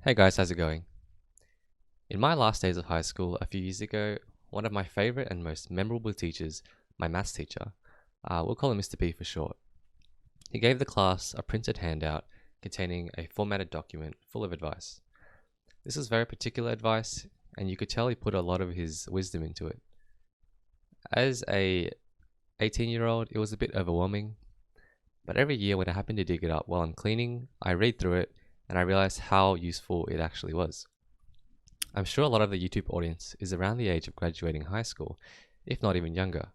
Hey guys, how's it going? In my last days of high school a few years ago, one of my favorite and most memorable teachers, my maths teacher, we'll call him Mr. B for short, he gave the class a printed handout containing a formatted document full of advice. This was very particular advice, and you could tell he put a lot of his wisdom into it. As a 18-year-old, it was a bit overwhelming, but every year when I happened to dig it up while I'm cleaning, I read through it and I realized how useful it actually was. I'm sure a lot of the YouTube audience is around the age of graduating high school, if not even younger.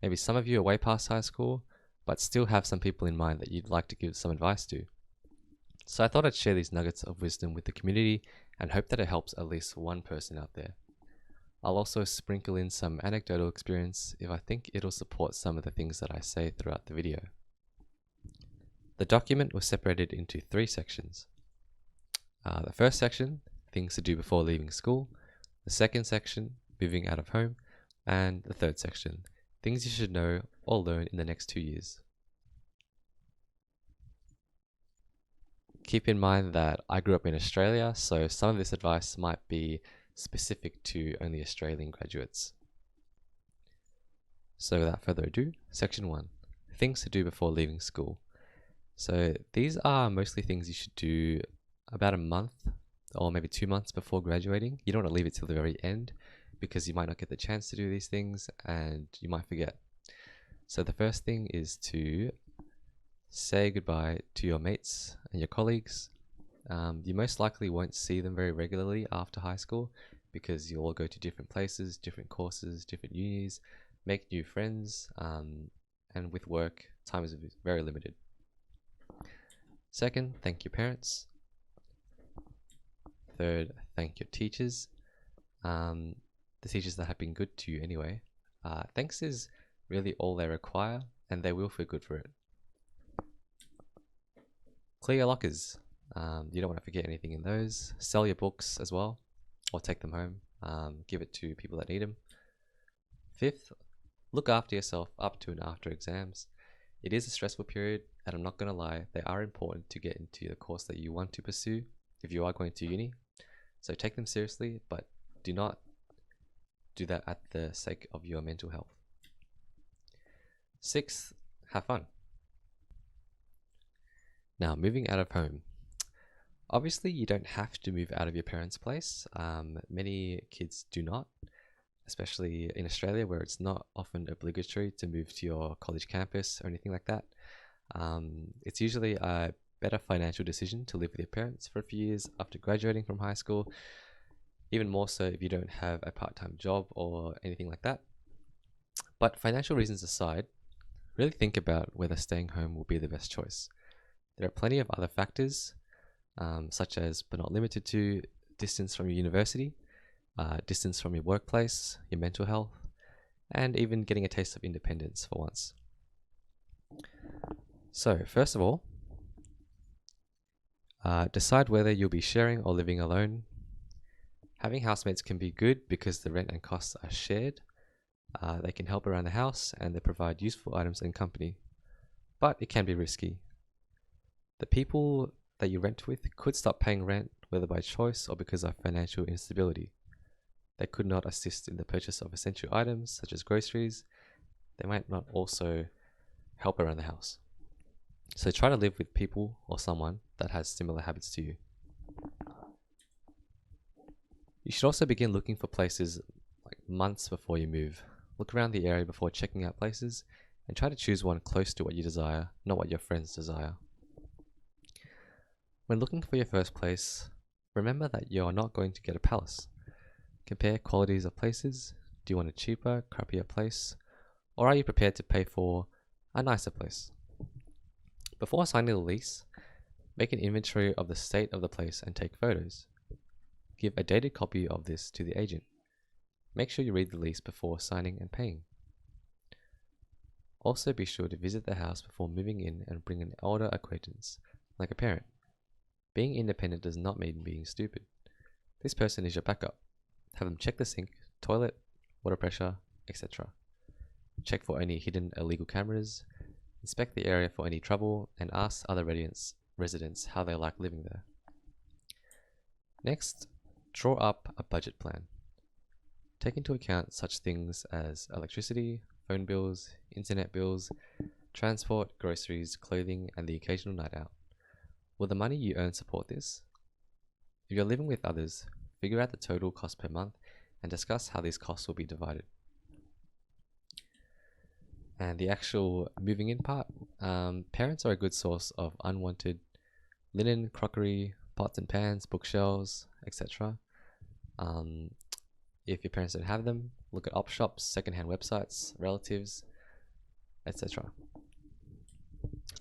Maybe some of you are way past high school, but still have some people in mind that you'd like to give some advice to. So I thought I'd share these nuggets of wisdom with the community and hope that it helps at least one person out there. I'll also sprinkle in some anecdotal experience if I think it'll support some of the things that I say throughout the video. The document was separated into 3 sections. The first section, things to do before leaving school. The second section, moving out of home. And the third section, things you should know or learn in the next 2 years. Keep in mind that I grew up in Australia, so some of this advice might be specific to only Australian graduates. So without further ado, section 1, things to do before leaving school. So these are mostly things you should do about a month or maybe 2 months before graduating. You don't want to leave it till the very end because you might not get the chance to do these things and you might forget. So the first thing is to say goodbye to your mates and your colleagues. You most likely won't see them very regularly after high school because you'll all go to different places, different courses, different unis, make new friends, and with work, time is very limited. Second, thank your parents. Third, thank your teachers, the teachers that have been good to you anyway. Thanks is really all they require, and they will feel good for it. Clear your lockers. You don't want to forget anything in those. Sell your books as well, or take them home. Give it to people that need them. Fifth, look after yourself up to and after exams. It is a stressful period, and I'm not going to lie, they are important to get into the course that you want to pursue if you are going to uni. So take them seriously, but do not do that at the sake of your mental health. Sixth, have fun. Now, moving out of home. Obviously, you don't have to move out of your parents' place. Many kids do not, especially in Australia where it's not often obligatory to move to your college campus or anything like that. It's usually a better financial decision to live with your parents for a few years after graduating from high school, even more so if you don't have a part-time job or anything like that. But financial reasons aside, really think about whether staying home will be the best choice. There are plenty of other factors, such as, but not limited to, distance from your university, distance from your workplace, your mental health, and even getting a taste of independence for once. So, first of all, decide whether you'll be sharing or living alone. Having housemates can be good because the rent and costs are shared. They can help around the house and they provide useful items and company, but it can be risky. The people that you rent with could stop paying rent, whether by choice or because of financial instability. They could not assist in the purchase of essential items such as groceries. They might not also help around the house. So try to live with people or someone that has similar habits to you. You should also begin looking for places like months before you move. Look around the area before checking out places and try to choose one close to what you desire, not what your friends desire. When looking for your first place, remember that you are not going to get a palace. Compare qualities of places. Do you want a cheaper, crappier place? Or are you prepared to pay for a nicer place? Before signing the lease, make an inventory of the state of the place and take photos. Give a dated copy of this to the agent. Make sure you read the lease before signing and paying. Also be sure to visit the house before moving in and bring an older acquaintance, like a parent. Being independent does not mean being stupid. This person is your backup. Have them check the sink, toilet, water pressure, etc. Check for any hidden illegal cameras, inspect the area for any trouble, and ask other residents how they like living there. Next, draw up a budget plan. Take into account such things as electricity, phone bills, internet bills, transport, groceries, clothing, and the occasional night out. Will the money you earn support this? If you're living with others, figure out the total cost per month and discuss how these costs will be divided. And the actual moving in part, parents are a good source of unwanted linen, crockery, pots and pans, bookshelves, etc. If your parents don't have them, look at op shops, secondhand websites, relatives, etc.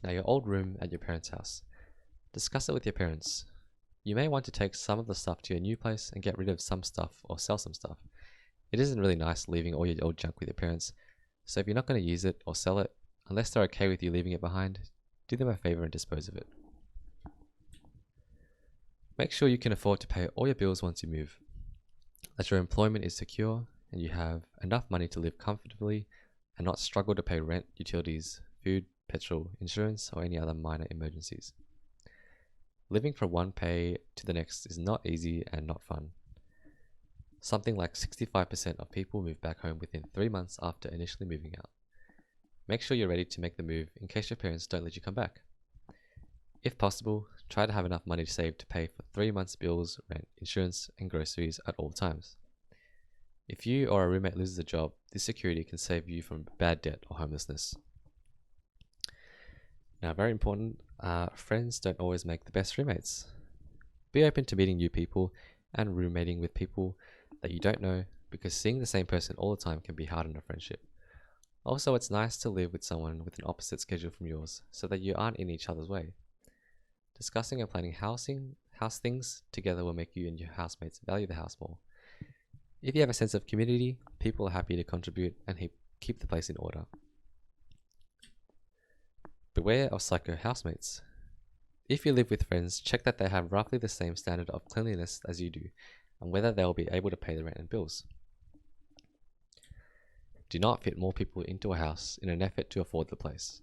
Now, your old room at your parents' house. Discuss it with your parents. You may want to take some of the stuff to your new place and get rid of some stuff or sell some stuff. It isn't really nice leaving all your old junk with your parents, so if you're not going to use it or sell it, unless they're okay with you leaving it behind, do them a favor and dispose of it. Make sure you can afford to pay all your bills once you move, that your employment is secure and you have enough money to live comfortably and not struggle to pay rent, utilities, food, petrol, insurance, or any other minor emergencies. Living from one pay to the next is not easy and not fun. Something like 65% of people move back home within 3 months after initially moving out. Make sure you're ready to make the move in case your parents don't let you come back. If possible, try to have enough money to save to pay for 3 months' bills, rent, insurance, and groceries at all times. If you or a roommate loses a job, this security can save you from bad debt or homelessness. Now, very important, friends don't always make the best roommates. Be open to meeting new people and roommating with people that you don't know, because seeing the same person all the time can be hard on a friendship. Also, it's nice to live with someone with an opposite schedule from yours so that you aren't in each other's way. Discussing and planning house things together will make you and your housemates value the house more. If you have a sense of community, people are happy to contribute and keep the place in order. Beware of psycho housemates. If you live with friends, check that they have roughly the same standard of cleanliness as you do, and whether they will be able to pay the rent and bills. Do not fit more people into a house in an effort to afford the place.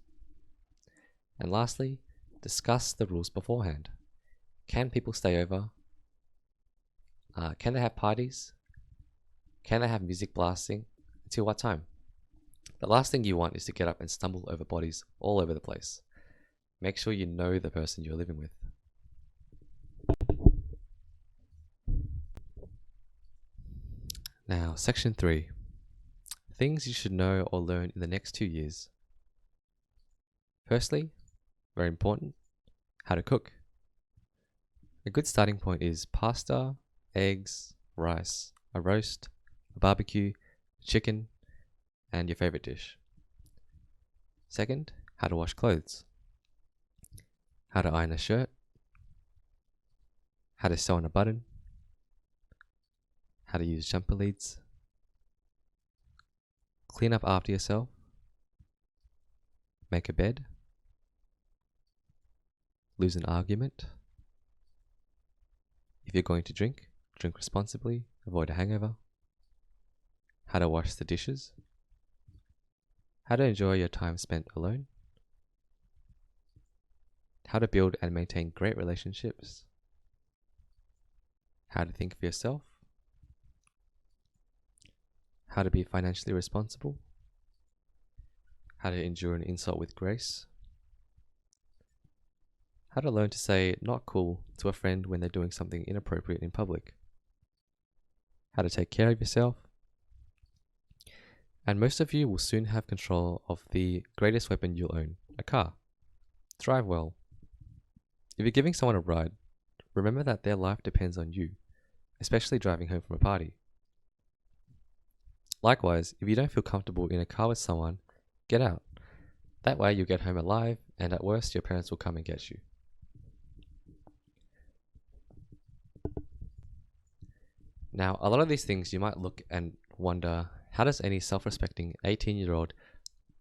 And lastly, discuss the rules beforehand. Can people stay over? Can they have parties? Can they have music blasting? Until what time? The last thing you want is to get up and stumble over bodies all over the place. Make sure you know the person you're living with. Now, section 3. Things you should know or learn in the next 2 years. Firstly, very important, how to cook. A good starting point is pasta, eggs, rice, a roast, a barbecue, chicken, and your favorite dish. Second, how to wash clothes. How to iron a shirt. How to sew on a button. How to use jumper leads. Clean up after yourself. Make a bed. Lose an argument. If you're going to drink, drink responsibly, avoid a hangover. How to wash the dishes. How to enjoy your time spent alone. How to build and maintain great relationships. How to think for yourself. How to be financially responsible. How to endure an insult with grace. How to learn to say not cool to a friend when they're doing something inappropriate in public. How to take care of yourself. And most of you will soon have control of the greatest weapon you'll own, a car. Drive well. If you're giving someone a ride, remember that their life depends on you, especially driving home from a party. Likewise, if you don't feel comfortable in a car with someone, get out. That way you'll get home alive, and at worst your parents will come and get you. Now, a lot of these things you might look and wonder, how does any self-respecting 18-year-old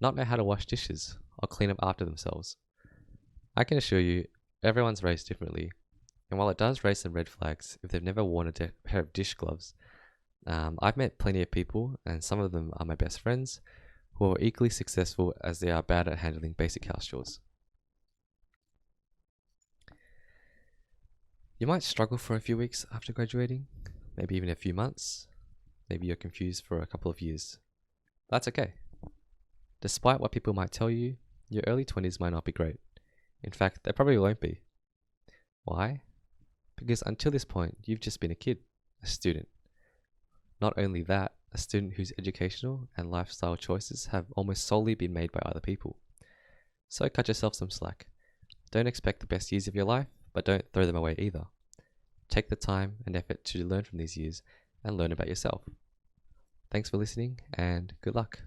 not know how to wash dishes or clean up after themselves? I can assure you, everyone's raised differently, and while it does raise some red flags if they've never worn a pair of dish gloves, I've met plenty of people, and some of them are my best friends, who are equally successful as they are bad at handling basic house chores. You might struggle for a few weeks after graduating, maybe even a few months. Maybe you're confused for a couple of years. That's okay. Despite what people might tell you, your early 20s might not be great. In fact, they probably won't be. Why? Because until this point, you've just been a kid, a student. Not only that, a student whose educational and lifestyle choices have almost solely been made by other people. So cut yourself some slack. Don't expect the best years of your life, but don't throw them away either. Take the time and effort to learn from these years and learn about yourself. Thanks for listening and good luck.